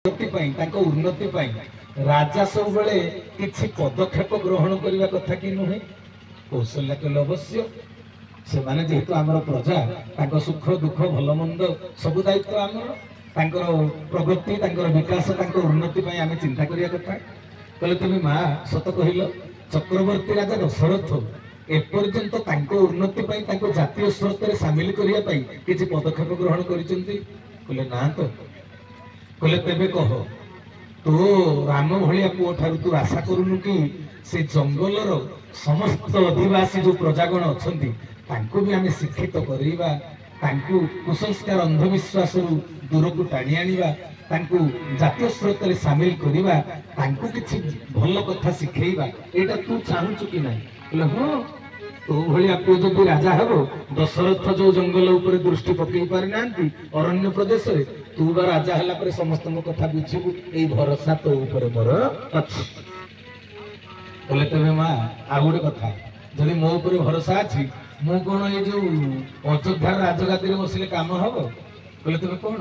उन्नति राजा सब बेले किछि पदक्षेप ग्रहण करने कथा कि नुहे कौशल्या कले अवश्य से माने जेहेतु आमर प्रजा सुख दुख भल मंद सब दायित्व आमर प्रगति विकास उन्नति आम चिंता करिया कथा कहले तुम माँ सत कहल चक्रवर्ती राजा दशरथ एपर्यंत उन्नति जातीय स्रोत सामिल करने किसी पदक्षेप ग्रहण कर ना तो कहले तेबे कह तो राम भाया पुओ ठारू तू आशा करूनु कि से जंगलर समस्त अधिवासी जो प्रजागण अच्छा भी आम शिक्षित करवा कुसंस्कार अंधविश्वास दूर को टाणी आनिबा जातीय स्रोत सामिल करवा कि भल कथा शिखेबा एटा तू चाहूचु कि ना हाँ तो भाया पुओ जब राजा हम दशरथ जो जंगल उपर दृष्टि पकई पारि नांती अरण्य प्रदेश रे तू बा राजा हला पर समस्त कथा बुझिबु ए भरोसा तो ऊपर मोर अछि बोले तबे मां आ गोटे कथा जदि मो ऊपर भरोसा अछि मु कोन ए जो अयोध्या राजगादी रे बसिले काम हबो बोले तबे कोन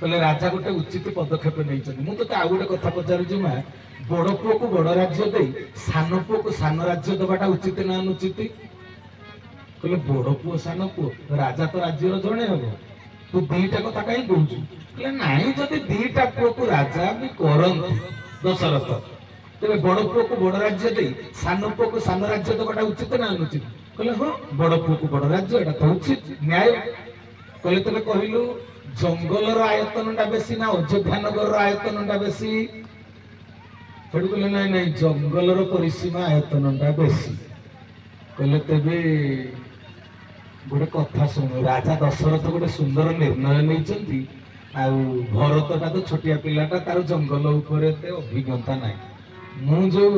बोले राजा गोटे उचित पदक्षेप नै छथि मु तो आ गोटे कथा पचारु जे मां बड़ पुओ को बड़ राज्य दे सान पुओ को सान राज्य दबाटा उचित ना अनुचित कहले बड़ पुओ सान पुओ राजा तो राज्य रो जणे हबो तू दीटा कथा कहीं कहूँ नाई जदि दीटा पुओ को राजा भी करते दशरथ तेरे बड़ पुओ को बड़ राज्य दे सान पुओ को सान राज्य दबाटा उचित ना अनुचित कहले हाँ बड़ पुओ को बड़ राज्य एटा तो उचित न्याय कहले तेरे कहलु जंगलर आयतनटा बेसी ना अयोध्या नगर आयतनटा बेसी हेडु कहले नाई नाई जंगलर परिसीमा आयतनटा बेसी कहले तेबे गोटे कथा शुण राजा दशरथ गोटे सुंदर निर्णय नहीं भरतटा तो छोटिया पिलाटा तार जंगल उपर अभिज्ञता ना मु जो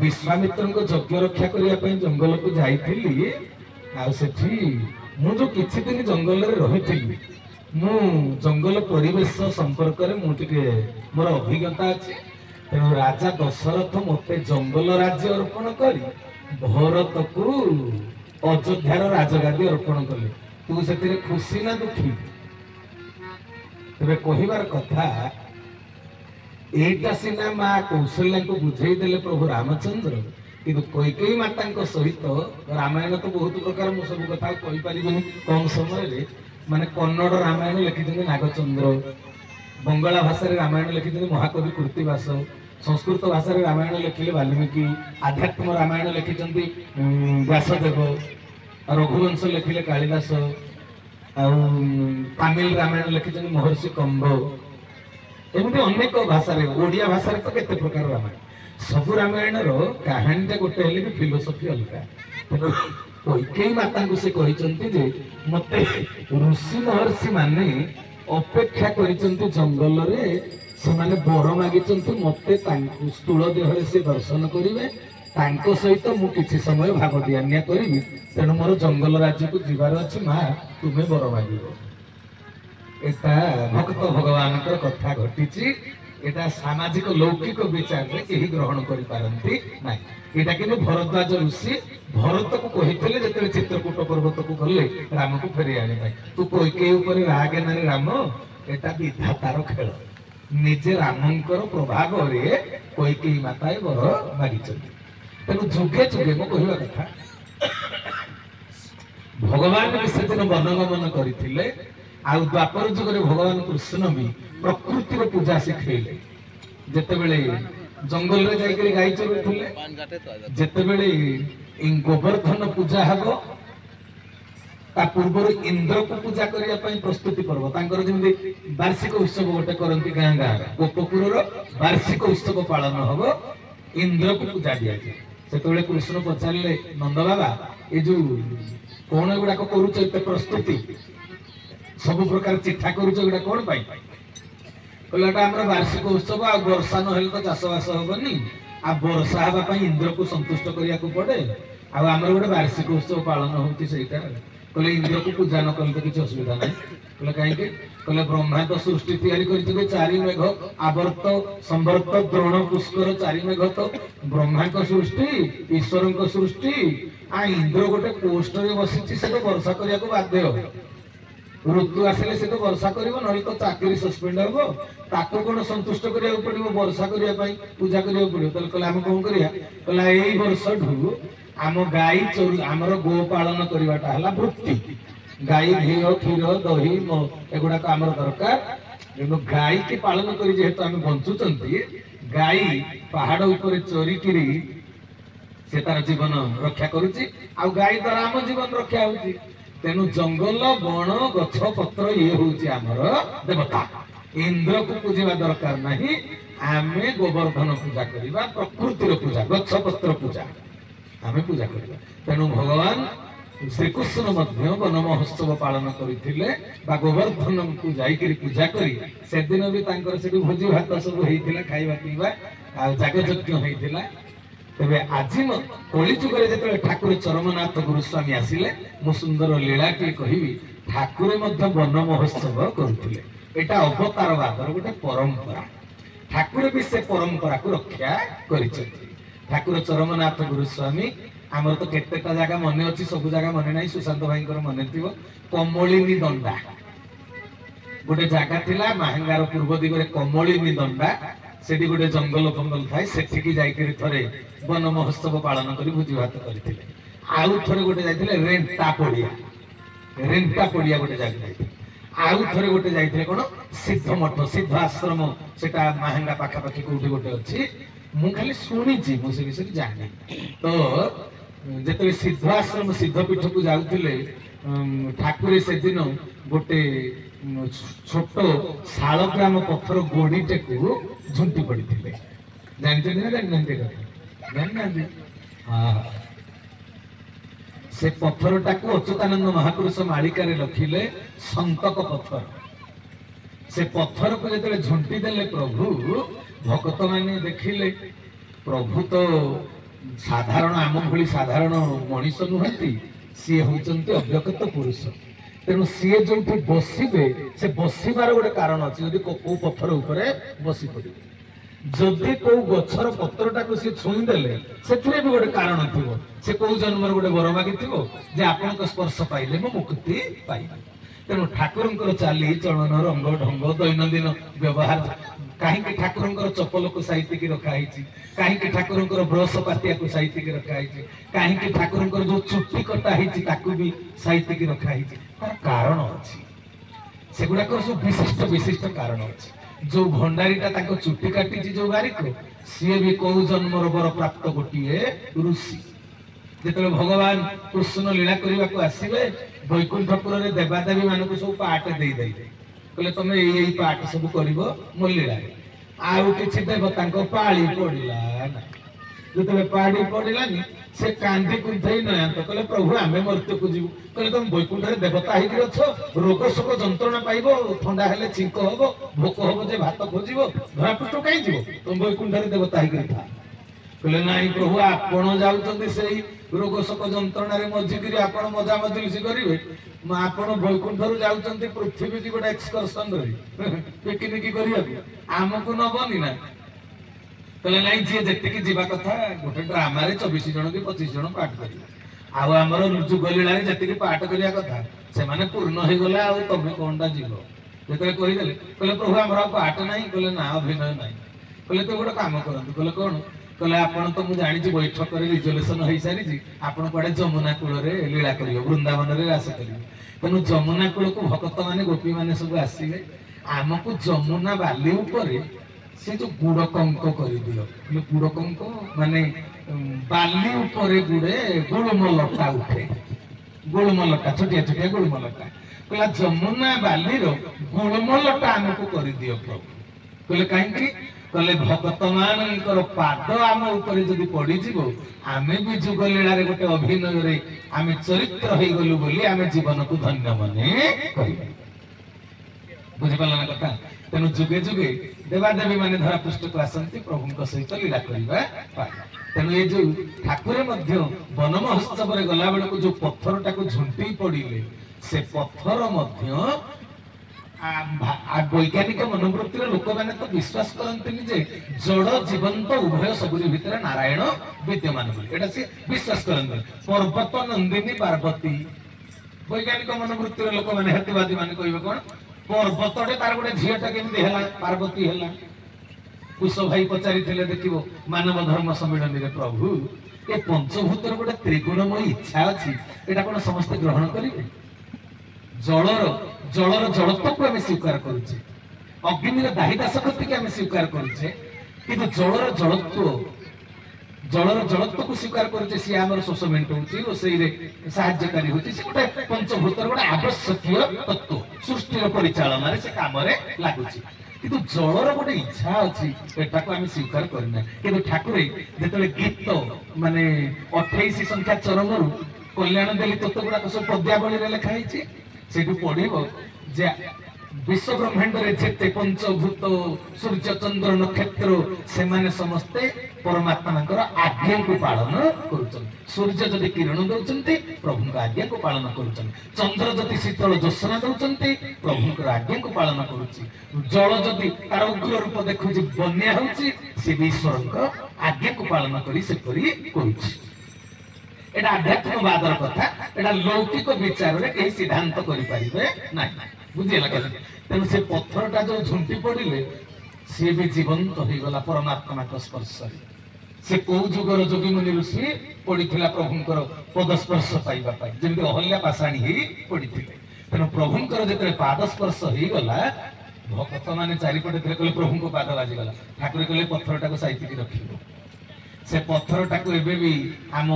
विश्वामित्र यज्ञ रक्षा करने जंगल को जाइली मु जो किछि दिन जंगल रही मु जंगल परिवेश संपर्क मोर अभिज्ञता अच्छे तेणु राजा दशरथ मते जंगल राज्य अर्पण कर भरत को अयोध्यार राजगादी अर्पण कले तू से खुशी ना दुखी तेरे कहबार कथा एटा सिना माँ कौशल्या को बुझेदेले प्रभु रामचंद्र कि कैकेयी माता सहित रामायण तो बहुत प्रकार मुझे सब कथा कहीपर कम समय माने कन्नड़ रामायण लिखिं नागचंद्र बंगला भाषा रामायण लिखिं महाकवि कृतिवास संस्कृत भाषा रामायण लिखिले वाल्मीकि आध्यात्म रामायण लिखिं व्यासदेव रघुवंश लिखिले कालिदास तमिल रामायण लिखिं महर्षि कंभ एमती अनेक भाषा ओडिया भाषा तो केते प्रकार रामायण सब रामायण कहानी गोटे भी फिलोसफी अलग कैकेयी माता को से कहते मते ऋषि महर्षि माने अपेक्षा कर जंगल रे से माने बर मागिचंती मते स्थूल देह से दर्शन करेंगे सहित मु किछि समय भाग दिया करी तेणु मोर जंगल राज्य को जीवार अच्छी माँ तुम्हें बर माग एटा भक्त भगवान कथा घटी एटा सामाजिक लौकिक विचार में कहीं ग्रहण करि ना एटा कि भरद्वाज ऋषि भरत को कही जो चित्रकूट पर्वत को गले राम को फेरी आने तू कैकेयी रागे ना राम एटा विधातार खेल निजे रामंकर प्रभाव रे कैकेयी माता बर मागिचंती तेणु जुगे जुगे मो कहवा कथा भगवान भी से दिन वनगमन करथिले आ द्वापर जुगरे भगवान कृष्ण भी प्रकृति पूजा शिखेले जेतेबेले जंगल रे जाई गाई चरुथिले जेतेबेले गोवर्धन पूजा हबो ता पूर्व इंद्र को पूजा करने प्रस्तुति पर्व तांकर जमी वार्षिक उत्सव गोटे करती गाँ गाँ गोपपुर वार्षिक उत्सव पालन हम इंद्र को पूजा दि जाए से कृष्ण पचारे नंद बाबा ये जो कौन गुड़ाक कर प्रस्तुति सब प्रकार चिठा करुड़ा कौन पाई कहला वार्षिक उत्सव आ वर्षा ना तो चाषबास हेनी आ वर्षा हाँपी इंद्र को संतुष्ट करने को पड़े आमर गोटे वार्षिक उत्सव पालन होता कहले इंद्र को पूजा न कले तो किसी असुविधा ना कहले कहीं कहले ब्रह्मा तो सृष्टि तैयारी चारि मेघ आवर्त संवर्त द्रोण पुष्कर चारि मेघ तो ब्रह्मा सृष्टि ईश्वर सृष्टि आ इंद्र गोटे पोस्ट बसी से तो वर्षा करने को बाध्य ऋतु आसिले से तो वर्षा करिवो नही तो चाकरी सस्पेंड हो ताको कोन संतुष्ट करिया पड़िवो वर्षा करिया पई पूजा करिया पड़िवो तले कहला हम कोन करिया कहला एई वर्ष ढु आम गाई चोरी आमर गो पालन करवाटा हला वृत्ति गाई घी क्षीर दही एगुड़ा आमर दरकार तेणु गाई की पालन करी जेहेतु आम बंचुचंती गाई पहाड़ ऊपर चोरी किरी से तार जीवन रक्षा करुची आ गाई द्वारा आम जीवन रक्षा होची तेणु जंगल बण गछ पत्र ये होची आमर देवता इंद्र को पूजा दरकार नहीं आमे गोवर्धन पूजा करवा प्रकृतिर पूजा गछ पत्र पूजा आमे पूजा करवा तेणु भगवान श्रीकृष्ण मध्य वन महोत्सव पालन करथिले बा गोवर्धन को जाईकरी पूजा करी से दिन भी तांकर सेठी भोजी भात सब हेइथिला खाइबा पीबा आ जागयज्ञ हेइथिला तबे आज कली जुगरे जेतले ठाकुर चरमनाथ गुरुस्वामी आसिले मु सुंदर लीला के कहिबी ठाकुर मध्य वन महोत्सव करथिले एटा अवतारवादर गोटे परंपरा ठाकुर भी से परंपरा को रक्षा करिसेंती ठाकुर चरमनाथ गुरुस्वामी आमर तो केतेटा जगह मन अच्छी सब जगह मन ना सुशांत भाई मन थी कमलिनी दंडा गोटे जगह थिला माहेंगार पूर्व दिगरे कमलिनी दंडा सेठी गोटे जंगल फंगल थाए सेठी जाइकरी थरे वन महोत्सव पालन करी भोजी भात करथिले आउ थरे गोटे जाइथिले रेंटा पड़िया गोटे जगह जाइथिले आउ थरे गोटे जाइथिले कोन सिद्ध मठ सिद्ध आश्रम सेटा माहेंगा पाखा पाखी कोठी गोटे अछि मु खाली सुनिछि मु से विषय जाने तो जेतले सिद्ध आश्रम सिद्ध पीठ को जाउथिले ठाकुर से दिन गोटे छोट शालग्राम पत्थर गोड़ीटे को झुंटी पड़िथिले जानते ना जानते जानते हाँ से पत्थर टाकू अच्युतानंद महापुरुष मालिका रखिले संतक पत्थर से पत्थर को जेतले झुंटी देले प्रभु भक्त माने देखिले प्रभु तो साधारण आम भली साधारण मनीष नुहति सी होचंती अव्यक्त पुरुष तेणु सी जो बसवे से बसबार गोटे कारण अच्छे जदि कौ पत्थर उपरे बसी पड़े जदि कौ गछर पत्रटा को सी छुईदेले से भी गोटे कारण थी से कौ जन्म गोटे वर मागी जे आपण स्पर्श पाइले मो मुक्ति पाइबे तेणु ठाकुर चाली चलन रंग ढंग दैनंदिन व्यवहार कहीं ठाकुर चपल को साइतिकी रखाई कहीं ठाकुर ब्रश पातिया को साइतिकी रखाई कहीं ठाकुर जो चुट्टी कटा भी साइतिकी रखाई तार कारण अच्छी सेगुड़ाक सब विशिष्ट विशिष्ट कारण अच्छी जो भंडारीटा चुट्टी काटी जो बारिक सी भी कौ जन्मर वर प्राप्त गोटे ऋषि जिते भगवान कृष्ण लीला करने को आसवे वैकुंठपुर में देवादेवी मानक सब पाठ दे कहले तुम यही पाठ सब कर मो लीला आउ कि देव पाड़ी पड़ा ना जो पाड़ी पड़ानी से कांदी कुंथई नया तो कहले प्रभु आमे मृत्यु को जीव कहले तुम वैकुंठ देवता होकर अछ रोग शोक जंत्रणा पाइब ठंडा हेले छिंक हम भोक हम जे भात खोज धरापृष्ठ कहीं जीव तुम वैकुंठ देवता होकर था कहले नाई प्रभु आपण जाउछन्ती सेही रोग शोक जंत्रणा रे मजिकिरी आपण मजा मजलिसी करिवे आपण वैकुंठरू जाउछन्ती पृथ्वी की गोटे एक्सकर्सन रे पिकनिक करिया आमको नबनी ना कहले नाई जे जेतिकी जीवा कथा गोटे ड्रामा रे 24 जण की 25 जण पाठ करिवे आउ हमर जुग लीला रे जेतिकी पाठ करिया कथा से माने पूर्ण हे गला आ तमे कोनटा जीव जेतले कहि देले कहले प्रभु हमरा पाठ नाही कहले ना अभिनय नाही कहले तो गोटे काम करंतु कहले कोन कहले आपण तो मु जानि बैठक रे रिजोल्यूशन होई सारी आपण कोडे जमुना कूल रे लीला करियो वृंदावन रे रास करियो तेनु जमुना कूल को भक्त माने गोपी माने सब आसीले आमको जमुना बाली ऊपर से जो गुड़ कंक कर दियो गुड़ कंक माने बाली ऊपर गुड़े गुड़मलटा उठे गुड़मलटा छोटिया छोटिया गुड़मलटा कहला जमुना बाली रो गुड़मलटा आमको कर दियो प्रभु कहले कहीं कहले भक्त मान पाद आम उपर जदि पड़ी आमे भी जुग लीला रे गोटे अभिनय रे आमे चरित्र हो गलु बोली आमे जीवन को धन्य मने करिबे बुझि पाला ना कथा तेनु जुगे जुगे देवादेवी माने धरा पृष्ठ को आसंती प्रभु सहित लीला करिबा तेनु ये जो ठाकुर मध्य वन महोत्सव रे गला बेल को जो पत्थर टाको झुंटी पड़िले से पत्थर मध्य वैज्ञानिक मनोवृत्ति लोक मैंने तो विश्वास करते जे जड़ जीवंत उभय सबुरी भितर नारायण विद्यमान बोली एटा से विश्वास करते पर्वत नंदिनी पार्वती वैज्ञानिक मनोवृत्तिर लोक मैंने हेतुवादी मैंने कहे कौन पर्वतटे तार गोटे झीटा केमती है पार्वती है कुश भाई पचारि देखो मानव धर्म सम्मिलन रे प्रभु ये पंचभूतर गोटे त्रिगुणमयी इच्छा अच्छी एटा कौन समस्ते ग्रहण करेंगे जलर जलर जड़त्व को आम स्वीकार करुचे अग्नि दाहिदा शक्ति को आम स्वीकार करुचे कि जलर जड़त्व को स्वीकार करुचे सी आम शोष मेटाऊँच रोसई साहाय्यकारी होती गोटे पंचभूतर गोटे आवश्यक तत्व सृष्टि परिचालन से काम लगुच किंतु जलर गोटे इच्छा अच्छी एटा को आम स्वीकार करना कि ठाकुर जो गीत माने 28 संख्या चरण रु कल्याण देली तत्व गुड़ाक सब पद्यावली लिखाई से पढ़व जे विश्व ब्रह्मांड रे जेते पंचभूत सूर्य चंद्र नक्षत्र से माने समस्ते परमात्मा आज्ञा को पालन करुछन सूर्य जदि किरण दउचंती प्रभु का आज्ञा को पालन करुछन चंद्र जदि शीतल ज्योत्सना दउचंती प्रभु का आज्ञा को पालन करुछि जल जदि तार उग्र रूप देखुछि बन्या होछि से ईश्वर का आज्ञा को पालन करी से करी करुछि एटा आध्यात्मवादर कथा एटा लौकिक विचार रे कहीं सिद्धांत करि परिबे नाही बुझिला के तेणु से पत्थरटा जो झुंटी पड़े सी भी जीवंत हो गला परमात्मा स्पर्श से कौ जुगर जोगी मुनि ऋषि पड़ा प्रभुंर पदस्पर्श पाइबा जमी अहल्या पाषाणी ही पड़ी तेणु प्रभुंर जो पादस्पर्श हो गला भक्त मैंने चारिपटे कहले प्रभु को पाद बाजिगला ठाकुर कहले पत्थरटा को साइतिकी रखिब से पत्थरटा को एबे भी आम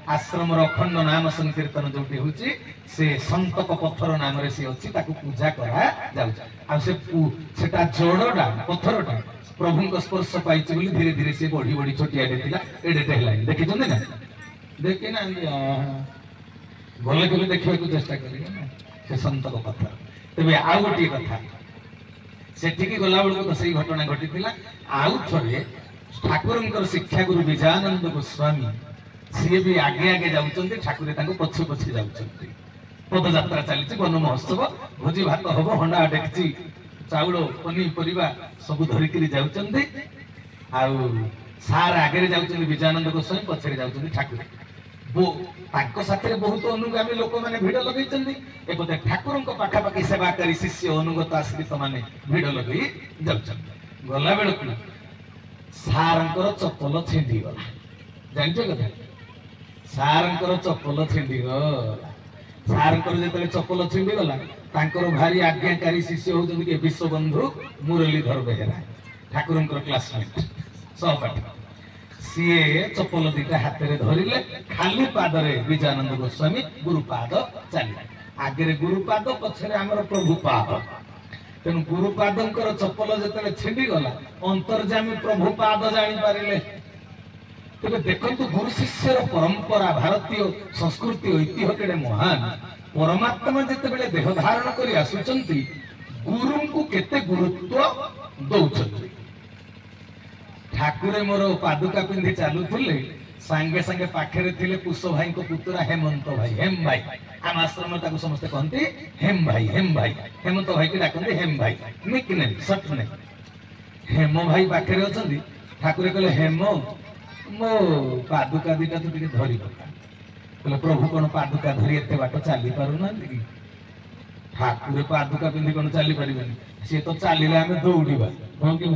आश्रम अखंड नाम संकीर्तन जो होची से संतक पत्थर नाम रे से अछि ताकू पूजा करा जाउछ आ सेटा जोड़टा पत्थरटा प्रभु को स्पर्श पाइछ बोली धीरे धीरे से बढ़ी बढ़ी छोटिया देतिला एडेटे हेलानी देखि जने ना देखि ना गले गले देखिबा को चेष्टा करिए ना से संतक पत्थर तबे आ गोटी कथा सेठी गला बेलको तो सही घटना घटितिला आउ थरे ठाकुर शिक्षा गुरु विजयानंद गोस्वामी सी भी आगे आगे जाऊँच ठाकुर पछे पछे जाऊँच पदयात्रा चली वन महोत्सव भोजी भात हम हंडा डेक्ची चाउल पनीपरिया सब धरिक जाऊँच सार आगे जाऊँच विजयानंद गोस्वामी पछे जाऊँच ठाकुर साथी बहुत अनुगामी लोक मैंने भिड़ लगे ठाकुर पाखापाखि सेवाकारी शिष्य अनुगत आश्रित मैंने भिड़ लगे गला बेलू सारंकर चप्पल छिंडी गला जानते कथा सारंकर चप्पल छिंडी गला सारंकर जो चप्पल छिंडी गला तांकर भारी आज्ञाकारी शिष्य होउछन के विश्वबंधु मुरलीधर बेहेरा ठाकुर क्लासमेट सहपाठी सीए चप्पल दीटा हाथ में धरिले खाली पादरे विजयानंद गोस्वामी गुरुपाद चलिए आगे गुरुपाद पछरे आमर प्रभुपाद तेणु गुरुपादंकर चप्पल जो छिंडी गला अंतर्जामी प्रभुपाद जानी पारे तेरे देखु गुरु शिष्यर परंपरा भारतीय संस्कृति ऐतिह्य केड़े महान परमात्मा जिते देह धारण कर आसुचंती गुरु को केते गुरुत्व दौचंती ठाकुरे मोर पादुका पिंधि चलुले सांगे सांगे पाखे थे कुश भाई को पुतरा हेमंत भाई हेम भाई आम आश्रम समस्ते कहते हेम भाई हेमंत भाई की डाकते हेम भाई निक नेम सट नेम हेम भाई पाखे अच्छा ठाकुर कहले हेम मो पादुका दीटा तू टे धरी पका कहले प्रभु कौन पादुका धरी एत बाट चली पारना कि ठाकुर पादुका पिंधि कौन चली पारे सी तो चलिए आम दौड़ा हाँ कि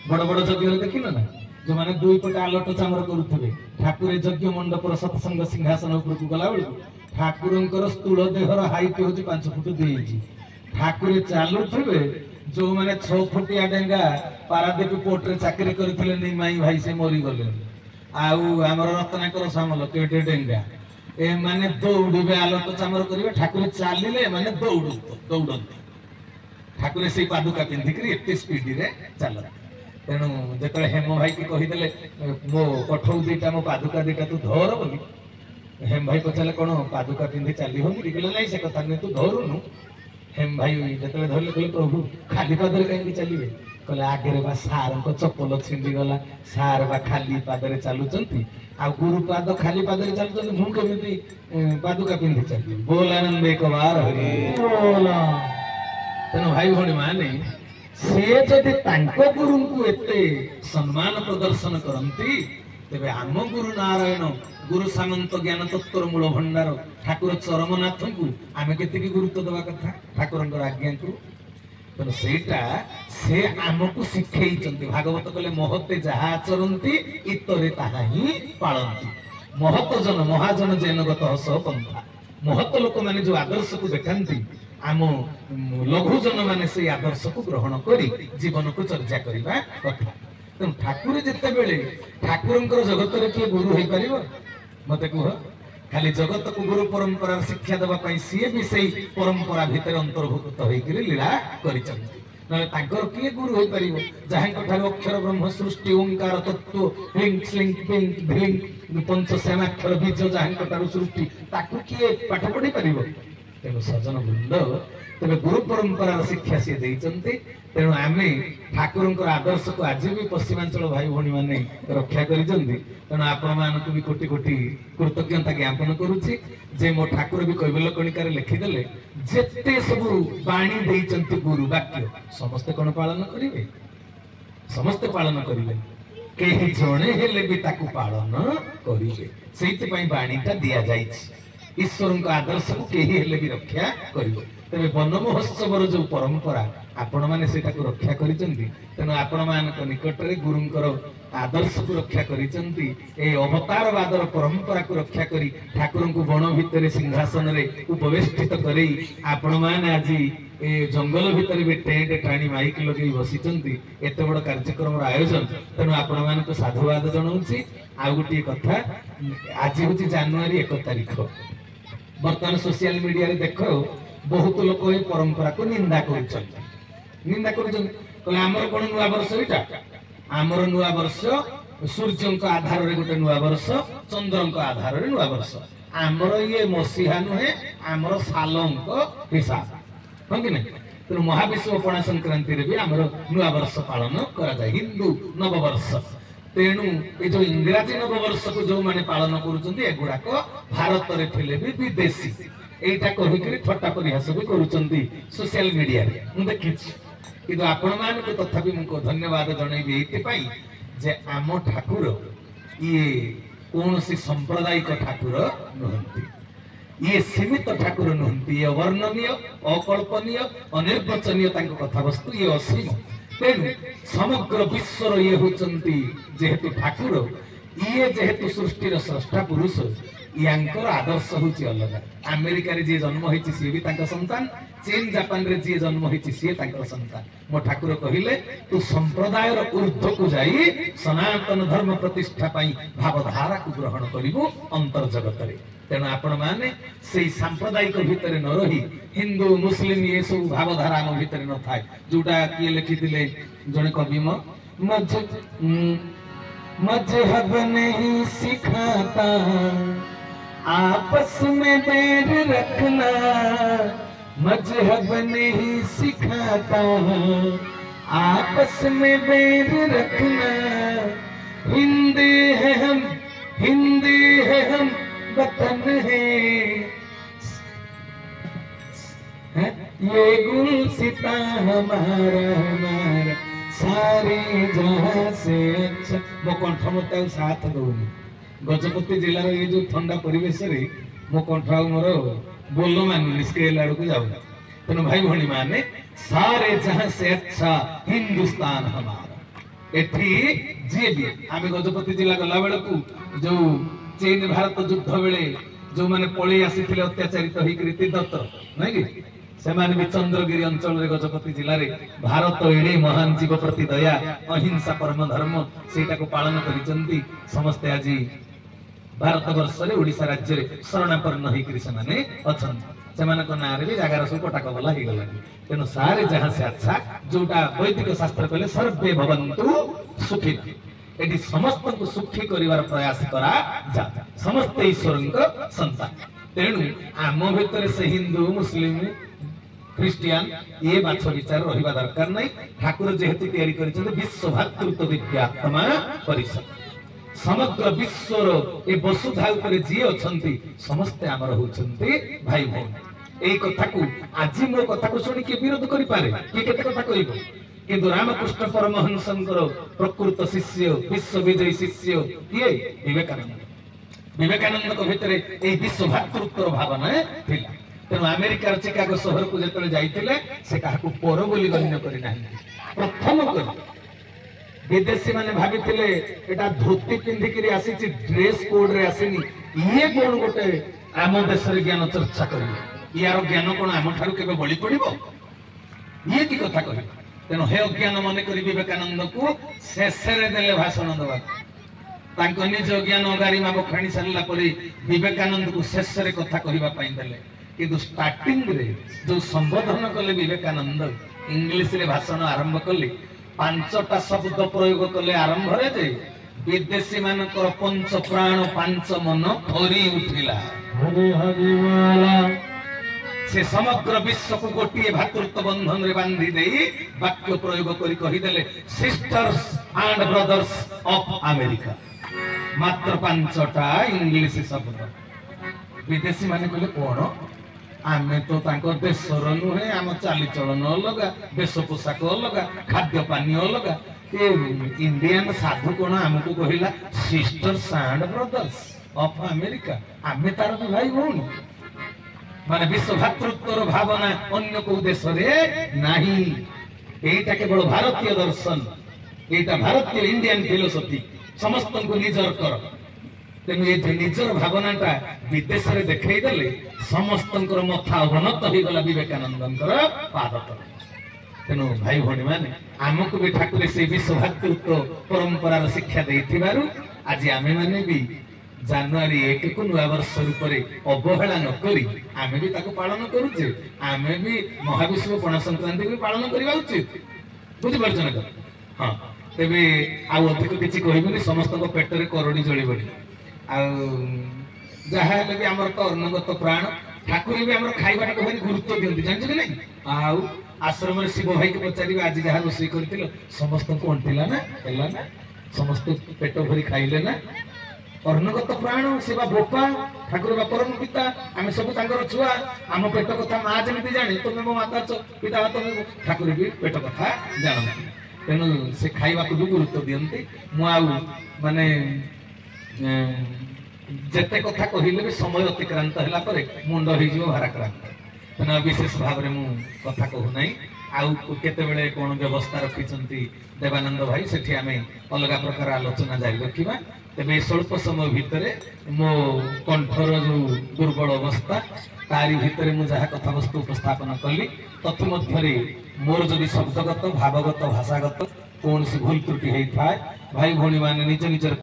बड़ बड़ यज्ञ देखिल ना जो मैंने दुई पटे आलोट चामर करुवे ठाकुर यज्ञ मंडप सत्संग सिंहासन उपरकू गला बेलू ठाकुर स्थूल देहर हाइट हूँ 5 फुट 2 इंच ठाकुर चलुवे जो मैंने 6 फुटिया डेंगा पारादीप पोर्ट रे चाकरी करथिले निमाई भाई से मरी गले आमर रत्नाकर सामल केटे डेंगा ए माने दौड़े आलोट चामर करेंगे ठाकुर चलिले माने दौड़ते ठाकुर से पादुका पिंधिक एत स्पीड रे चल तेणु जो हेम भाई की कहीदे मो कठौ दीटा मो पादुका दीटा तू धर बोली हेम भाई पचारे कौन पादुका पिंधि चली हो ना से कथा नहीं तू धरुनु हेम भाई जो धरले कहले प्रभु खाली पादरे कहीं चलिए कहले आगे बा सार को चप्पल छिंडी गला सार बा खाली पादरे चलुचंती आ गुरुपाद खाली पादरे चलुचंती मु केमिति पादुका पिंधि चली बोल आनंद एक बार हरि बोल तेणु भाई भणी माने से जदि तांको गुरु को एते सम्मान प्रदर्शन करंती तेबे आम गुरु नारायण गुरु सामंत ज्ञान तत्वर मूल भंडार ठाकुर चरमनाथ को आम के गुरुत्व दवा कथा ठाकुर आज्ञा को तेणु सेटा से आमको शिखई भागवत कहले महते जहा आचरती इतरे ताहा ही पालती महत जन महाजन जैनगत हस पंथा महत लोक माने जो आदर्श को देखाती आम लघु जन माने से आदर्श को ग्रहण करी जीवन को चर्चा करवा कथा तेणु ठाकुर जिते बेले ठाकुर जगत रे किए गुरु हो पार मत कह खाली जगत को गुरु परंपरा शिक्षा देवाई सी भी से परंपरा भितर अंतर्भुक्त होकर लीला कर किए गुरु हो पार जहाँ अक्षर ब्रह्म सृष्टि ओंकार तत्व ह्लिंग स्लिंग पिंग भिलिंग पंच सेनाक्षर बीज जहाँ सृष्टि ताकू किए पाठ पढ़ी पार तेणु सजन वृंद तेरे गुरु परंपरार शिक्षा सी देइचंती तेणु आमे ठाकुर आदर्श को आज भी पश्चिमांचल भाई भौणी माने रक्षा करिचंती तेणु आपण मानकु भी कोटि कोटि कृतज्ञता ज्ञापन करूची जे मो ठाकुर भी कैवल्य कणिकार लिखिदेले जेते सब बाणी देइचंती गुरु वाक्य समस्ते कोन पालन करिवे समस्ते पालन करिवे केही जणे हेले भी ताकू पालन करिवे सेति पई बाणीटा दिया जाइछि ईश्वर आदर्श को केही हेले भी रक्षा करिवे तेरे वन महोत्सव जो परंपरा आपण मैंने रक्षा करिसेंती तेणु आपण मान निकट में गुरुंकर आदर्श को रक्षा करिसेंती ए अवतारवादर परंपरा को रक्षा करी ठाकुर को बण भितर सिंहासन रे उपवेष्टित करी आपण माने आज ए जंगल भितर भी टेंट टाणी माइक लगे बसिचंती एते बड़ कार्यक्रम आयोजन तेणु आपण मान साधुवाद जनाऊँगी आ गोटे कथा आज हूँ जानुआरी 1 तारिख बर्तमान सोशल मीडिया रे देख बहुत लोक ये परंपरा को निंदा निंदा कहले आमर कौन नुआ वर्ष एटा आमर नुआ वर्ष सूर्य आधार रे गोटे नुआ वर्ष चंद्र आधार रे नुआ वर्ष आमर ये मसीहा नुहे आमर सालंक हिसाब हाँ कि नहीं तेणु महाविश्व पणा संक्रांति रे भी आमर नुआ वर्ष पालन करा जाए हिंदू नववर्ष तेणु ये जो इंग्राजी नववर्ष को जो माने पालन करुचंती एगुड़ाक भारत रे थिले भी विदेशी एटा कहिक थट्टा परिहास भी करुचंती सोशल मीडिया रे मु देखिछि किंतु आपण मान को तथापि मुको धन्यवाद जणैबी एते पई जे आम ठाकुर ये कोनोसी सांप्रदायिक ठाकुर नहंती ये सीमित ठाकुर नहंती ये वर्णनीय अकल्पनीय अनिर्वचनीय तांको कथा वस्तु ये असीम तेणु समग्र विश्वर ये होचंती जेहेतु ठाकुर ये जेहेतु सृष्टिर स्रष्टा पुरुष यांकर आदर्श होची अलग अमेरिका रे जे जन्म होईची सी भी तांका संतान चीन जापान रे जे जन्म होईची सी तांका संतान मो ठाकुर कहिले तू संप्रदायर ऊर्ध्व को जाई सनातन धर्म प्रतिष्ठा पई भावधारा को ग्रहण करिवो अंतर जगत रे तेणु आपण माने सेई सांप्रदायिक भितर न रही हिंदू मुस्लिम ये सब भावधारा हम भितर न थाए जोटा किए लिखिथिले जने कवि मजहब नहीं सिखाता आपस में बैर रखना मजहब नहीं सिखाता आपस में बैर रखना हिंदी है हम वतन है ये गुलसिता हमारा सारे जहां से अच्छा मो कंठ मत साथ दौनी गजपति जिलार ये जो ठंडा परिवेश रे मो कंठ मोर बोल मानुनी स्केल आड़ को जाऊ तेणु भाई भौणी माने सारे जहां से अच्छा हिंदुस्तान हमारा एठी जे भी आमे गजपति जिला गला बेला को जो चीन भारत युद्ध बेले जो माने पळी आसीथिले अत्याचारित होई कृति दत्त नै कि सेमाने भी चंद्रगिरी अंचल रे गजपति जिला रे भारत एडे महान जीव प्रति दया अहिंसा परम धर्म सेटा को पालन करिसंती समस्त आज भारत वर्ष रे ओडिसा राज्य रे शरणापन्न होई कृ सेमाने अछन सेमानक नारे भी जागार सब पटाक बला ही गला तेनो सारे जहां से अच्छा जोटा वैदिक शास्त्र कहले सर्वे भवन्तु सुखी एटी समस्त को सुखी करिवार प्रयास करा जा समस्त ईश्वरक संतान तेणु आम भितर से हिंदू मुस्लिम ख्रिस्टियान ये बाछ विचार रहिबा दरकार नै ठाकुर जेहेतु तयारी करिसें विश्व भातृत्व विद्यात्मा परिषद समग्र विश्वर ए वसुधा ऊपर जी अछंती समस्त आमर होछंती भाई भौणी एई कथा को आज मो कथा को सुनी के विरोध करि पारे कि केते कथा कहिबो କିନ୍ତୁ ରାମକୃଷ୍ଣ ପରମହଂସଙ୍କର ପ୍ରକୃତ ଶିଷ୍ୟ ବିଶ୍ୱ ବିଜୟୀ ଶିଷ୍ୟ କିଏ? ବିବେକାନନ୍ଦ। ବିବେକାନନ୍ଦଙ୍କ ଭିତରେ ଏହି ବିଶ୍ୱ ଭାତୃତ୍ୱର ଭାବନା ଥିଲା। ତେଣୁ ଆମେରିକାର ଚିକାଗୋ ସହରକୁ ଯେତେବେଳେ ଯାଇଥିଲେ ସେ କାହାକୁ ପର ବୋଲି ଗଣ୍ୟ କରିନାହାନ୍ତି। ପ୍ରଥମ କରି ବିଦେଶୀ ମାନେ ଭାବିଥିଲେ ଏଟା ଧୋତି ପିନ୍ଧିକିରି ଆସିଛି, ଡ୍ରେସ କୋଡରେ ଆସିନି, ଇଏ କଣ ଗୋଟେ ଆମ ଦେଶରେ ଜ୍ଞାନ ଚର୍ଚ୍ଚା କରିବେ, ইয়ার জ্ঞান কোন আমঠাରୁ କେବେ ବଳି ପଡିବ? ଇଏ କି କଥା କହିବେ? ତେଣୁ ହେ ଅଜ୍ଞାନ ମନେ କରି ବିବେକାନନ୍ଦକୁ ଶେଷରେ ଦେଲେ ଭାଷଣ ଦେବାକୁ। ତାଙ୍କ ନିଜ ଜ୍ଞାନ ଗାରିମା ବଖାଣି ସାରିଲା ପରେ ବିବେକାନନ୍ଦକୁ ଶେଷରେ କଥା କହିବା ପାଇଁ ଦେଲେ। କିନ୍ତୁ ଷ୍ଟାର୍ଟିଂରେ ଯୋଉ ସମ୍ବୋଧନ କଲେ ବିବେକାନନ୍ଦ, ଇଂଲିଶରେ ଭାଷଣ ଆରମ୍ଭ କଲେ, 5ଟା ଶବ୍ଦ ପ୍ରୟୋଗ କଲେ ଆରମ୍ଭରେ ଯେ ବିଦେଶୀ ମାନଙ୍କର ପଞ୍ଚ ପ୍ରାଣ ପାଞ୍ଚ ମନ ଥରି ଉଠିଲା। ସେ ସମଗ୍ର ବିଶ୍ୱକୁ ଗୋଟିଏ ଭାତୃତ୍ୱ ବନ୍ଧନରେ ବାନ୍ଧି ଦେଇ ବାକ୍ୟ ପ୍ରୟୋଗ କରି କହିଦେଲେ, sisters and brothers of America. ମାତ୍ର 5ଟା ଇଂଲିଶ ଶବ୍ଦ। ବିଦେଶୀ ମାନେ କହିଲେ କଣ? ଆମେ ତ ତାଙ୍କ ଦେଶର ନୁହେଁ, ଆମ ଚାଲିଚଳନ ଅଲଗା, ବେଶ ପୋଷାକ ଅଲଗା, ଖାଦ୍ୟ ପାନୀୟ ଅଲଗା। ଏ ଇଣ୍ଡିଆନ ସାଧୁ କଣ ଆମକୁ କହିଲା sisters and brothers of America? ଆମେ ତାର ବି ଭାଇ ଭଉଣୀ। ମାନେ ବିଶ୍ୱ ଭାତୃତ୍ୱର ଭାବନା ଅନ୍ୟ କୋଉ ଦେଶରେ ନାହିଁ। ଏଇଟା କେବଳ ଭାରତୀୟ ଦର୍ଶନ, ଏଇଟା ଭାରତୀୟ ଇଣ୍ଡିଆନ ଫିଲୋସଫି। ସମସ୍ତଙ୍କୁ ନିଜର କର। ତେଣୁ ଏ ନିଜର ଭାବନାଟା ବିଦେଶରେ ଦେଖେଇ ଦେଲେ ସମସ୍ତଙ୍କର ମଥା ଅବନତ ହେଇଗଲା ବିବେକାନନ୍ଦଙ୍କର ପାଦ ତଳେ। ତେଣୁ ଭାଇ ଭଉଣୀ ମାନେ, ଆମକୁ ବି ଠାକୁର ସେଇ ବିଶ୍ୱ ଭାତୃତ୍ୱ ପରମ୍ପରାର ଶିକ୍ଷା ଦେଇଥିବାରୁ ଆଜି ଆମେମାନେ ବି ଜାନୁଆରୀ 1କୁ ନୂଆ ବର୍ଷ ରୂପରେ ଅବହେଳା ନ କରି ଆମେ ବି ତାକୁ ପାଳନ କରୁଛେ। ଆମେ ବି ମହାବିଶ୍ୱ ପଣା ସଂକ୍ରାନ୍ତି ବି ପାଳନ କରିବା ଉଚିତ। ବୁଝିପାରୁଛ ନା? ହଁ, ତେବେ ଆଉ ଅଧିକ କିଛି କହିବୁନି, ସମସ୍ତଙ୍କ ପେଟରେ କରଡି ଜଳିବନି। ଆଉ ଯାହା ହେଲେ ବି ଆମର ତ ଅନ୍ନଗତ ପ୍ରାଣ। ଠାକୁର ବି ଆମର ଖାଇବାଟାକୁ ଭାରି ଗୁରୁତ୍ୱ ଦିଅନ୍ତି, ଜାଣିଛ କି ନାଇଁ? ଆଉ ଆଶ୍ରମରେ ଶିବ ଭାଇକି ପଚାରିବେ, ଆଜି ଯାହା ରୋଷେଇ କରିଥିଲ ସମସ୍ତଙ୍କୁ ଅଣ୍ଟିଲା ନା, ହେଲା ନା? ସମସ୍ତେ ପେଟ ଭରି ଖାଇଲେ ନା? ଅନ୍ନଗତ ପ୍ରାଣ, ସେ ବା ବୋପା, ଠାକୁର ବା ପରମ ପିତା, ଆମେ ସବୁ ତାଙ୍କର ଛୁଆ। ଆମ ପେଟ କଥା ମା ଯେମିତି ଜାଣେ, ତମେ ମୋ ମାତା ପିତା, ତମେ ଠାକୁର ବି ପେଟ କଥା ଜାଣନ୍ତି। ତେଣୁ ସେ ଖାଇବାକୁ ବି ଗୁରୁତ୍ୱ ଦିଅନ୍ତି। ମୁଁ ଆଉ ମାନେ ଯେତେ କଥା କହିଲେ ବି ସମୟ ଅତିକ୍ରାନ୍ତ ହେଲା ପରେ ମୁଣ୍ଡ ହେଇଯିବ ଭାରାକ୍ରାନ୍ତ। ତେଣୁ ବିଶେଷ ଭାବରେ ମୁଁ କଥା କହୁନାହିଁ। ଆଉ କେତେବେଳେ କଣ ବ୍ୟବସ୍ଥା ରଖିଛନ୍ତି ଦେବାନନ୍ଦ ଭାଇ, ସେଠି ଆମେ ଅଲଗା ପ୍ରକାର ଆଲୋଚନା ଜାରି ରଖିବା। ତେବେ ସ୍ୱଳ୍ପ ସମୟ ଭିତରେ ମୋ କଣ୍ଠର ଯୋଉ ଦୁର୍ବଳ ଅବସ୍ଥା, ତାରି ଭିତରେ ମୁଁ ଯାହା କଥାବସ୍ତୁ ଉପସ୍ଥାପନ କଲି, ତନ୍ମଧ୍ୟରେ ମୋର ଯଦି ଶବ୍ଦଗତ, ଭାବଗତ, ଭାଷାଗତ କୌଣସି ଭୁଲ ତ୍ରୁଟି ହେଇଥାଏ, ଭାଇ ଭଉଣୀ ମାନେ ନିଜ ନିଜର